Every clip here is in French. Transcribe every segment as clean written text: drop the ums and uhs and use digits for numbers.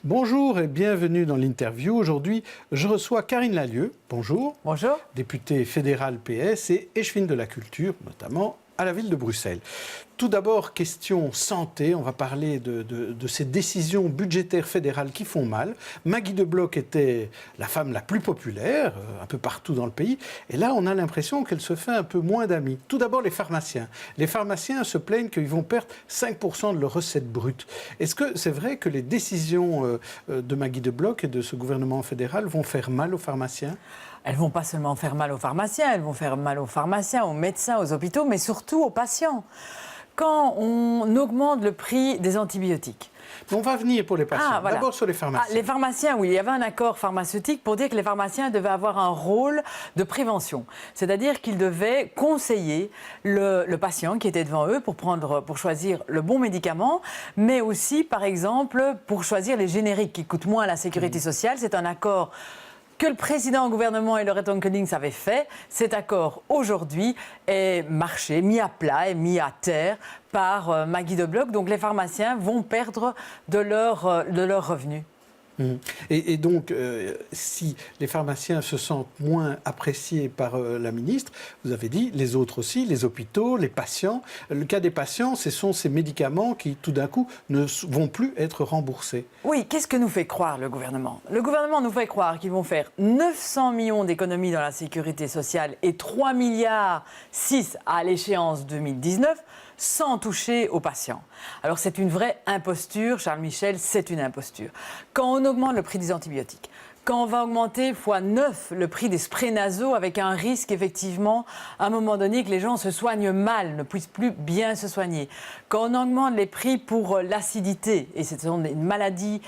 Bonjour et bienvenue dans l'interview. Aujourd'hui, je reçois Karine Lallieu. Bonjour. Bonjour. Députée fédérale PS et échevine de la culture, notamment à la ville de Bruxelles. Tout d'abord, question santé. On va parler de ces décisions budgétaires fédérales qui font mal. Maggie de Bloch était la femme la plus populaire, un peu partout dans le pays. Et là, on a l'impression qu'elle se fait un peu moins d'amis. Tout d'abord, les pharmaciens. Les pharmaciens se plaignent qu'ils vont perdre 5% de leurs recettes brutes. Est-ce que c'est vrai que les décisions de Maggie de Bloch et de ce gouvernement fédéral vont faire mal aux pharmaciens ? Elles ne vont pas seulement faire mal aux pharmaciens, elles vont faire mal aux pharmaciens, aux médecins, aux hôpitaux, mais surtout aux patients. Quand on augmente le prix des antibiotiques. On va venir pour les patients. Voilà. D'abord sur les pharmaciens. Les pharmaciens, oui, il y avait un accord pharmaceutique pour dire que les pharmaciens devaient avoir un rôle de prévention. C'est-à-dire qu'ils devaient conseiller le patient qui était devant eux pour choisir le bon médicament, mais aussi, par exemple, pour choisir les génériques qui coûtent moins à la sécurité sociale. C'est un accord que le président, le gouvernement et Loreto Koninx avaient fait. Cet accord, aujourd'hui, est marché, mis à plat et mis à terre par Maggie de Bloch. Donc les pharmaciens vont perdre de leurs revenus. Et donc, si les pharmaciens se sentent moins appréciés par la ministre, vous avez dit, les autres aussi, les hôpitaux, les patients. Le cas des patients, ce sont ces médicaments qui, tout d'un coup, ne vont plus être remboursés. Oui, qu'est-ce que nous fait croire le gouvernement ? Le gouvernement nous fait croire qu'ils vont faire 900 millions d'économies dans la sécurité sociale et 3,6 milliards à l'échéance 2019, sans toucher aux patients. Alors c'est une vraie imposture, Charles Michel, c'est une imposture. Quand on augmente le prix des antibiotiques, quand on va augmenter x9 le prix des sprays nasaux avec un risque effectivement à un moment donné que les gens se soignent mal, ne puissent plus bien se soigner. Quand on augmente les prix pour l'acidité, et ce sont des maladies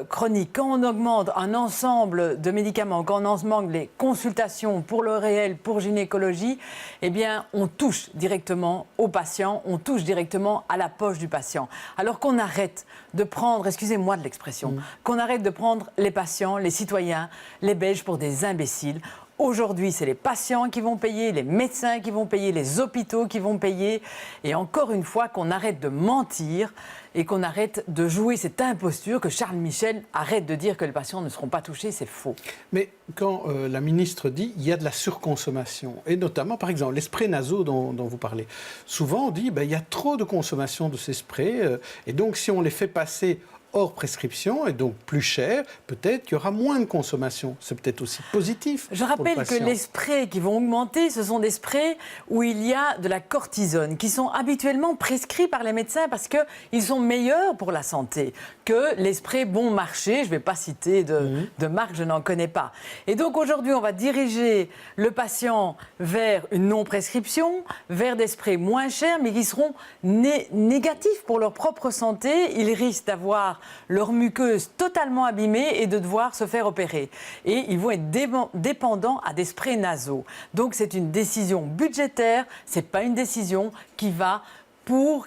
chroniques, quand on augmente un ensemble de médicaments, quand on augmente les consultations pour le réel, pour gynécologie, eh bien on touche directement aux patients, on touche directement à la poche du patient. Alors qu'on arrête de prendre, excusez-moi de l'expression, qu'on arrête de prendre les patients, les citoyens, les Belges pour des imbéciles. Aujourd'hui, c'est les patients qui vont payer, les médecins qui vont payer, les hôpitaux qui vont payer. Et encore une fois, qu'on arrête de mentir et qu'on arrête de jouer cette imposture, que Charles Michel arrête de dire que les patients ne seront pas touchés, c'est faux. Mais quand la ministre dit qu'il y a de la surconsommation, et notamment, par exemple, les sprays nasaux dont vous parlez, souvent on dit qu'il y a trop de consommation de ces sprays, et donc si on les fait passer hors prescription et donc plus cher, peut-être qu'il y aura moins de consommation. C'est peut-être aussi positif. Je rappelle que les sprays qui vont augmenter, ce sont des sprays où il y a de la cortisone, qui sont habituellement prescrits par les médecins parce qu'ils sont meilleurs pour la santé que les sprays bon marché. Je ne vais pas citer de marque, je n'en connais pas. Et donc aujourd'hui, on va diriger le patient vers une non-prescription, vers des sprays moins chers, mais qui seront négatifs pour leur propre santé. Ils risquent d'avoir leur muqueuse totalement abîmée et de devoir se faire opérer. Et ils vont être dépendants à des sprays nasaux. Donc c'est une décision budgétaire, ce n'est pas une décision qui va pour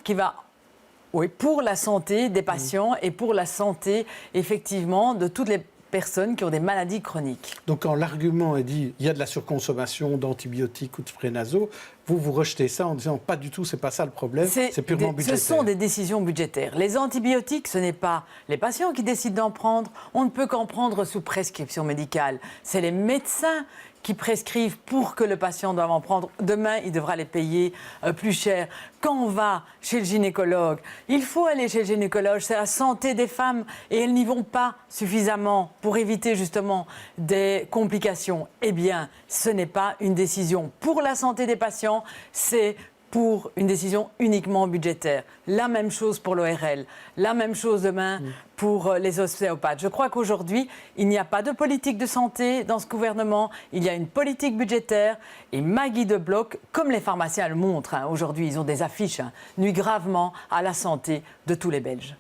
la santé des patients et pour la santé, effectivement, de toutes les personnes qui ont des maladies chroniques. Donc quand l'argument est dit il y a de la surconsommation d'antibiotiques ou de sprays nasaux, vous rejetez ça en disant pas du tout, c'est pas ça le problème, c'est purement budgétaire. Ce sont des décisions budgétaires. Les antibiotiques, ce n'est pas les patients qui décident d'en prendre, on ne peut qu'en prendre sous prescription médicale. C'est les médecins qui prescrivent pour que le patient doive en prendre. Demain, il devra les payer plus cher. Quand on va chez le gynécologue, il faut aller chez le gynécologue, c'est la santé des femmes et elles n'y vont pas suffisamment pour éviter justement des complications. Eh bien, ce n'est pas une décision pour la santé des patients, c'est pour une décision uniquement budgétaire. La même chose pour l'ORL, la même chose demain pour les ostéopathes. Je crois qu'aujourd'hui, il n'y a pas de politique de santé dans ce gouvernement, il y a une politique budgétaire et Maggie de Bloch, comme les pharmaciens le montrent, aujourd'hui ils ont des affiches, nuisent gravement à la santé de tous les Belges.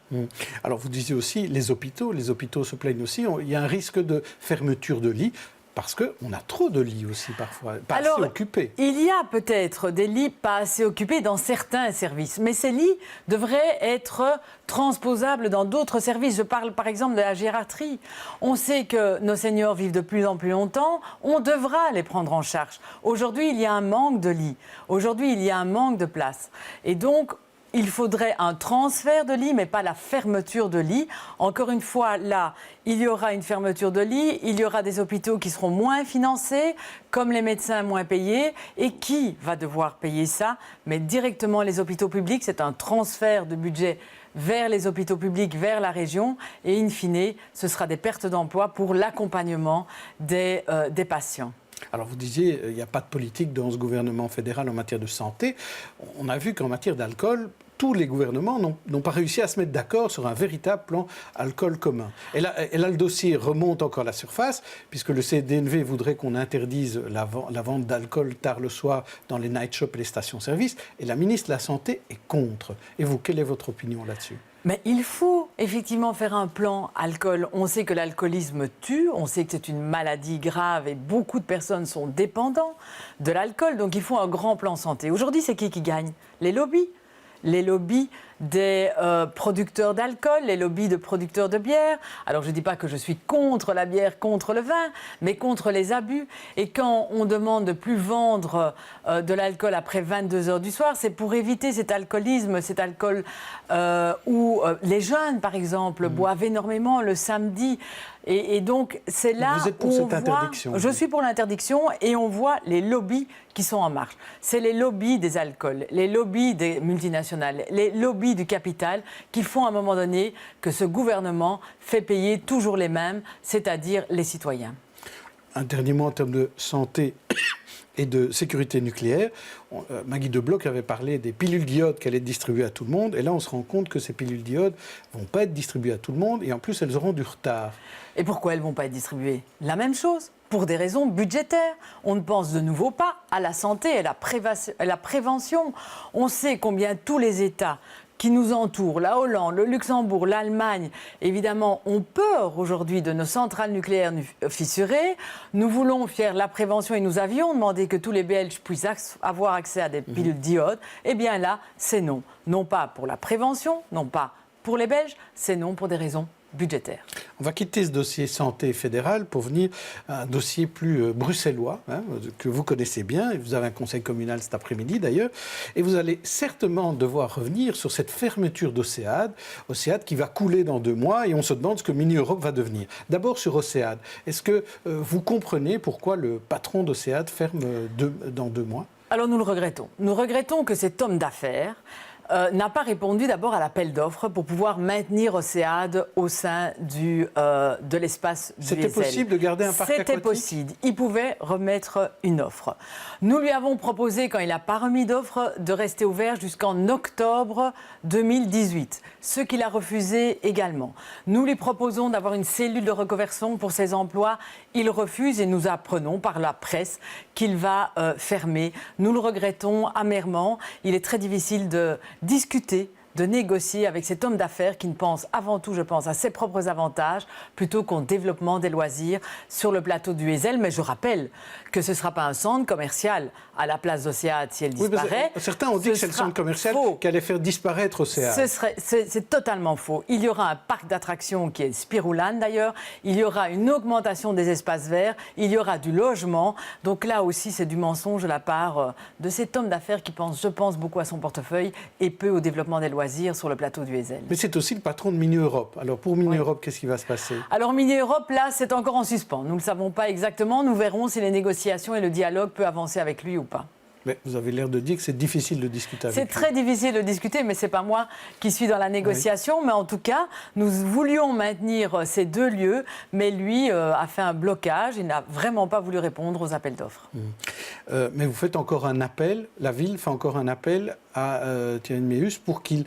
Alors vous disiez aussi, les hôpitaux se plaignent aussi, il y a un risque de fermeture de lits. Parce qu'on a trop de lits aussi parfois, pas assez occupés. Il y a peut-être des lits pas assez occupés dans certains services, mais ces lits devraient être transposables dans d'autres services. Je parle par exemple de la gériatrie. On sait que nos seniors vivent de plus en plus longtemps, on devra les prendre en charge. Aujourd'hui, il y a un manque de lits, aujourd'hui, il y a un manque de place. Et donc, il faudrait un transfert de lits, mais pas la fermeture de lits. Encore une fois, là, il y aura une fermeture de lits, il y aura des hôpitaux qui seront moins financés, comme les médecins moins payés. Et qui va devoir payer ça? Mais directement les hôpitaux publics, c'est un transfert de budget vers les hôpitaux publics, vers la région. Et in fine, ce sera des pertes d'emplois pour l'accompagnement des patients. Alors vous disiez, il n'y a pas de politique dans ce gouvernement fédéral en matière de santé. On a vu qu'en matière d'alcool, tous les gouvernements n'ont pas réussi à se mettre d'accord sur un véritable plan alcool commun. Et là, le dossier remonte encore à la surface, puisque le CDNV voudrait qu'on interdise la vente d'alcool tard le soir dans les night shops et les stations-service. Et la ministre de la Santé est contre. Et vous, quelle est votre opinion là-dessus ? Mais il faut effectivement faire un plan alcool. On sait que l'alcoolisme tue, on sait que c'est une maladie grave et beaucoup de personnes sont dépendants de l'alcool. Donc il faut un grand plan santé. Aujourd'hui, c'est qui gagne? Les lobbies. Les lobbies des producteurs d'alcool, les lobbies de producteurs de bière. Alors je ne dis pas que je suis contre la bière, contre le vin, mais contre les abus. Et quand on demande de ne plus vendre de l'alcool après 22 heures du soir, c'est pour éviter cet alcoolisme, cet alcool où les jeunes, par exemple, boivent énormément le samedi. Et donc, c'est là vous êtes pour où cette interdiction. Je suis pour l'interdiction et on voit les lobbies qui sont en marche. C'est les lobbies des alcools, les lobbies des multinationales, les lobbies du capital qui font à un moment donné que ce gouvernement fait payer toujours les mêmes, c'est-à-dire les citoyens. Un dernier mot en termes de santé et de sécurité nucléaire. Maggie De Blok avait parlé des pilules d'iode qu'elle allaient être distribuées à tout le monde. Et là, on se rend compte que ces pilules d'iode ne vont pas être distribuées à tout le monde. Et en plus, elles auront du retard. Et pourquoi elles ne vont pas être distribuées? La même chose, pour des raisons budgétaires. On ne pense de nouveau pas à la santé et à la prévention. On sait combien tous les États qui nous entourent, la Hollande, le Luxembourg, l'Allemagne, évidemment, ont peur aujourd'hui de nos centrales nucléaires fissurées. Nous voulons faire la prévention et nous avions demandé que tous les Belges puissent avoir accès à des pilules d'iode. Eh bien là, c'est non. Non pas pour la prévention, non pas pour les Belges, c'est non pour des raisons budgétaire. On va quitter ce dossier santé fédéral pour venir à un dossier plus bruxellois, que vous connaissez bien, et vous avez un conseil communal cet après-midi d'ailleurs, et vous allez certainement devoir revenir sur cette fermeture d'Océade qui va couler dans 2 mois, et on se demande ce que Mini-Europe va devenir. D'abord sur Océade, est-ce que vous comprenez pourquoi le patron d'Océade ferme dans 2 mois? Alors nous le regrettons. Nous regrettons que cet homme d'affaires n'a pas répondu d'abord à l'appel d'offres pour pouvoir maintenir Océade au sein de l'espace du C'était possible de garder un parc aquatique? C'était possible. Il pouvait remettre une offre. Nous lui avons proposé, quand il n'a pas remis d'offre, de rester ouvert jusqu'en octobre 2018, ce qu'il a refusé également. Nous lui proposons d'avoir une cellule de reconversion pour ses emplois. Il refuse et nous apprenons par la presse qu'il va fermer. Nous le regrettons amèrement. Il est très difficile de discuter, de négocier avec cet homme d'affaires qui ne pense avant tout, je pense, à ses propres avantages plutôt qu'au développement des loisirs sur le plateau du Heysel. Mais je rappelle que ce ne sera pas un centre commercial à la place d'Océade si elle disparaît. Oui, certains ont dit que c'est le centre commercial qui allait faire disparaître Océade. C'est totalement faux. Il y aura un parc d'attractions qui est Spiroulan d'ailleurs. Il y aura une augmentation des espaces verts. Il y aura du logement. Donc là aussi, c'est du mensonge de la part de cet homme d'affaires qui pense, je pense, beaucoup à son portefeuille et peu au développement des loisirs sur le plateau du Heysel. Mais c'est aussi le patron de Mini-Europe. Alors pour Mini-Europe, qu'est-ce qui va se passer? Alors Mini-Europe, là, c'est encore en suspens. Nous ne le savons pas exactement. Nous verrons si les négociations et le dialogue peuvent avancer avec lui ou pas. Mais vous avez l'air de dire que c'est difficile de discuter avec lui. C'est très difficile de discuter, mais ce n'est pas moi qui suis dans la négociation. Oui. Mais en tout cas, nous voulions maintenir ces 2 lieux, mais lui a fait un blocage. Il n'a vraiment pas voulu répondre aux appels d'offres. Mais vous faites encore un appel, la ville fait encore un appel à Thierry Meus pour qu'il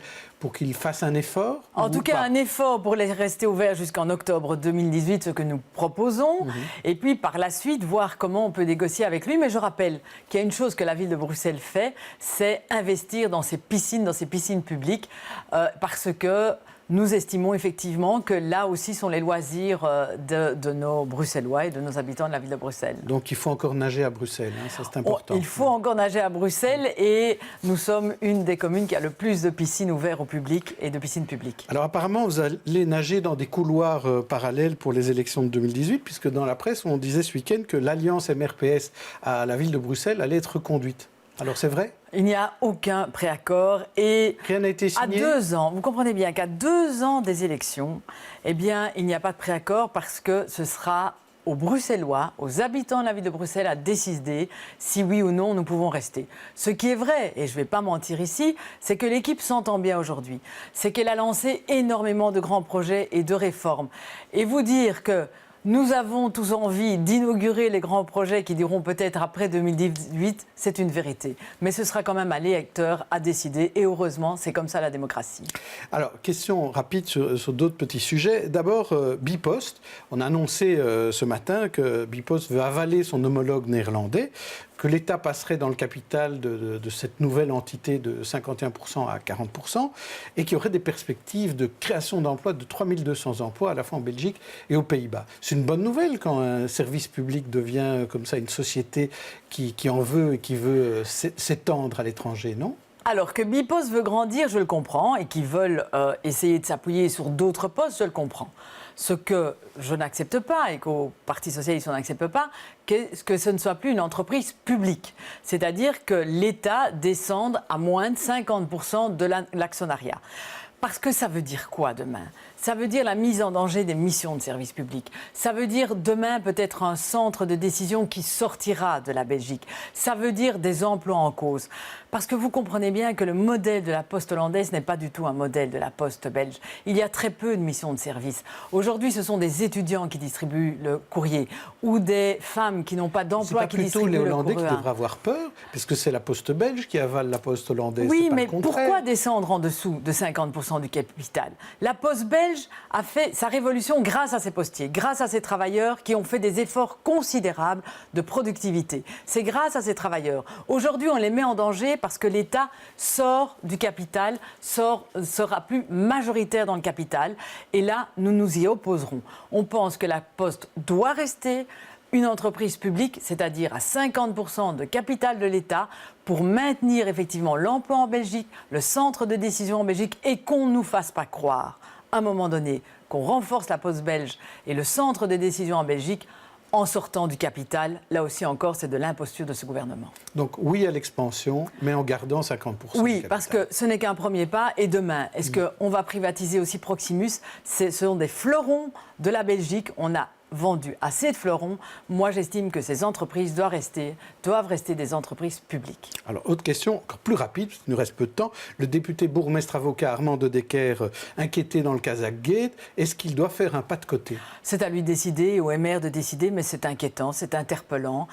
fasse un effort? En tout cas, un effort pour les rester ouverts jusqu'en octobre 2018, ce que nous proposons. Et puis, par la suite, voir comment on peut négocier avec lui. Mais je rappelle qu'il y a une chose que la ville de Bruxelles fait, c'est investir dans ces piscines publiques, parce que nous estimons effectivement que là aussi sont les loisirs de nos Bruxellois et de nos habitants de la ville de Bruxelles. Donc il faut encore nager à Bruxelles, hein, ça c'est important. Il faut encore nager à Bruxelles et nous sommes une des communes qui a le plus de piscines ouvertes au public et de piscines publiques. Alors apparemment vous allez nager dans des couloirs parallèles pour les élections de 2018, puisque dans la presse on disait ce week-end que l'alliance MRPS à la ville de Bruxelles allait être reconduite. Alors c'est vrai? Il n'y a aucun préaccord et Rien n'a été signé? à 2 ans, vous comprenez bien qu'à 2 ans des élections, eh bien, il n'y a pas de préaccord parce que ce sera aux Bruxellois, aux habitants de la ville de Bruxelles à décider si oui ou non nous pouvons rester. Ce qui est vrai, et je ne vais pas mentir ici, c'est que l'équipe s'entend bien aujourd'hui. C'est qu'elle a lancé énormément de grands projets et de réformes. Et vous dire que nous avons tous envie d'inaugurer les grands projets qui diront peut-être après 2018, c'est une vérité. Mais ce sera quand même à l'électeur à décider. Et heureusement, c'est comme ça la démocratie. Alors, question rapide sur d'autres petits sujets. D'abord, Bipost. On a annoncé ce matin que Bipost veut avaler son homologue néerlandais, que l'État passerait dans le capital de cette nouvelle entité de 51% à 40%, et qu'il y aurait des perspectives de création d'emplois de 3200 emplois à la fois en Belgique et aux Pays-Bas. C'est une bonne nouvelle quand un service public devient comme ça une société qui en veut et qui veut s'étendre à l'étranger, non ? Alors que Bipost veut grandir, je le comprends, et qu'ils veulent essayer de s'appuyer sur d'autres postes, je le comprends. Ce que je n'accepte pas, et qu'au Parti socialiste on n'accepte pas, que ce ne soit plus une entreprise publique. C'est-à-dire que l'État descende à moins de 50% de l'actionnariat. Parce que ça veut dire quoi demain ? Ça veut dire la mise en danger des missions de service public. Ça veut dire demain peut-être un centre de décision qui sortira de la Belgique. Ça veut dire des emplois en cause. Parce que vous comprenez bien que le modèle de la Poste hollandaise n'est pas du tout un modèle de la Poste belge. Il y a très peu de missions de service. Aujourd'hui, ce sont des étudiants qui distribuent le courrier ou des femmes qui n'ont pas d'emploi qui distribuent le courrier. C'est plutôt les Hollandais qui devraient avoir peur, puisque c'est la Poste belge qui avale la Poste hollandaise. Oui, mais pourquoi descendre en dessous de 50% du capital ? La Poste belge a fait sa révolution grâce à ses postiers, grâce à ses travailleurs qui ont fait des efforts considérables de productivité. C'est grâce à ces travailleurs. Aujourd'hui, on les met en danger parce que l'État sort du capital, sera plus majoritaire dans le capital. Et là, nous nous y opposerons. On pense que la Poste doit rester une entreprise publique, c'est-à-dire à 50% de capital de l'État, pour maintenir effectivement l'emploi en Belgique, le centre de décision en Belgique, et qu'on ne nous fasse pas croire, à un moment donné, qu'on renforce la Poste belge et le centre de décision en Belgique en sortant du capital. Là aussi encore, c'est de l'imposture de ce gouvernement. Donc oui à l'expansion, mais en gardant 50%. Oui, parce que ce n'est qu'un premier pas. Et demain, est-ce qu'on va privatiser aussi Proximus ? Ce sont des fleurons de la Belgique. On a vendu assez de fleurons. Moi, j'estime que ces entreprises doivent rester des entreprises publiques. Alors, autre question, encore plus rapide, parce qu'il nous reste peu de temps. Le député bourgmestre avocat Armand de Decker, inquiété dans le Kazakh Gate, est-ce qu'il doit faire un pas de côté ? C'est à lui de décider, au MR de décider, mais c'est inquiétant, c'est interpellant.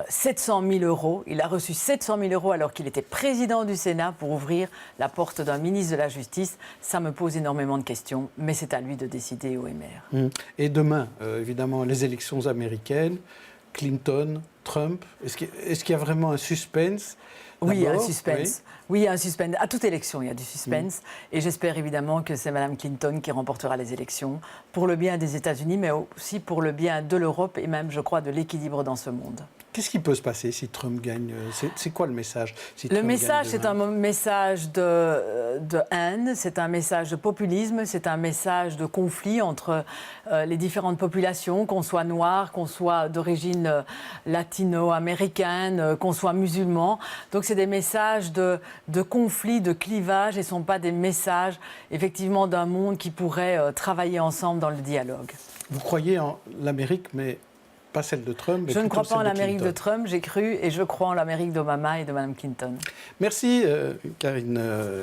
700 000 euros, il a reçu 700 000 euros alors qu'il était président du Sénat pour ouvrir la porte d'un ministre de la Justice. Ça me pose énormément de questions, mais c'est à lui de décider au MR. Et demain, évidemment, les élections américaines, Clinton, Trump, est-ce qu'il y a vraiment un suspense ? Oui, il y a un suspense. Oui, il y a un suspense. À toute élection, il y a du suspense. Et j'espère évidemment que c'est Mme Clinton qui remportera les élections pour le bien des États-Unis, mais aussi pour le bien de l'Europe et même, je crois, de l'équilibre dans ce monde. Qu'est-ce qui peut se passer si Trump gagne ? C'est quoi le message si Le message, c'est un message de haine, c'est un message de populisme, c'est un message de conflit entre les différentes populations, qu'on soit noir, qu'on soit d'origine latino-américaine, qu'on soit musulman. Donc c'est des messages de conflit, de clivage, et ce ne sont pas des messages effectivement d'un monde qui pourrait travailler ensemble dans le dialogue. Vous croyez en l'Amérique, mais pas celle de Trump. Je ne crois pas en l'Amérique de Trump, j'ai cru, et je crois en l'Amérique d'Obama et de Mme Clinton. Merci Karine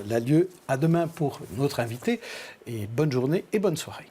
Lallieu. À demain pour notre invité, et bonne journée et bonne soirée.